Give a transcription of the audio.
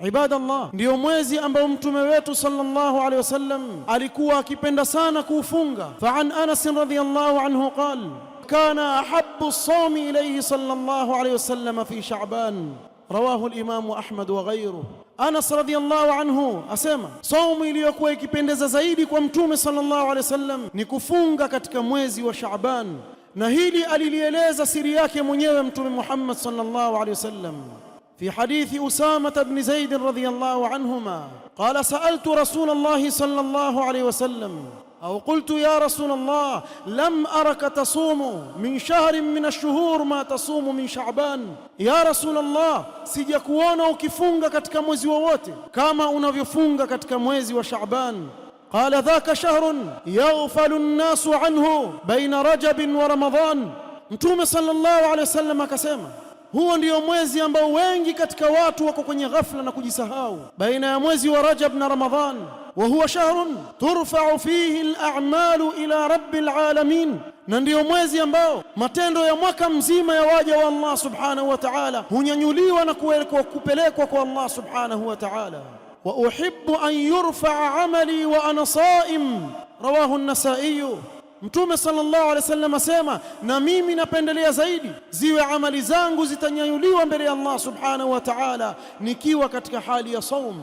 Ibadallah, ndio mwezi ambao mtume wetu sallallahu alaihi wasallam alikuwa akipenda sana kuufunga. Fa an Anas radhiyallahu anhu qala kana ahabbu as-sawmi ilayhi sallallahu alaihi wasallam fi Sha'ban, rawahu al-Imam Ahmad wa ghayruhu. Anas radhiyallahu anhu asema saumu iliyokuwa ikipendeza zaidi kwa mtume sallallahu alaihi wasallam ni kufunga katika mwezi wa Sha'ban, na hili alilieleza siri yake mwenyewe mtume Muhammad sallallahu alaihi wasallam في حديث أسامة بن زيد رضي الله عنهما قال سألت رسول الله صلى الله عليه وسلم أو قلت يا رسول الله لم أرك تصوم من شهر من الشهور ما تصوم من شعبان. يا رسول الله sijakuona ukifunga katika mwezi wowote kama unavyofunga katika mwezi wa Sha'ban. قال ذاك شهر يغفل الناس عنه بين رجب ورمضان. Mtume sallallahu alaihi wasallam akasema huo ndio mwezi ambao wengi katika watu wako kwenye ghafla na kujisahau, baina ya mwezi wa Rajab na Ramadhan. Wa huwa shahrun turfa'u fihi al-a'malu ila rabbil alamin, na ndio mwezi ambao matendo ya mwaka mzima ya waja wa Allah subhanahu wa ta'ala hunyanyuliwa na kupelekwa kwa Allah subhanahu wa ta'ala. Wa uhibbu an yurfa'a 'amali wa ana sa'im, rawahu an-Nasa'i. Mtume sallallahu alaihi wasallam asema, na mimi napendelea zaidi ziwe amali zangu zitanyanyuliwa mbele ya Allah subhanahu wa ta'ala nikiwa katika hali ya saum.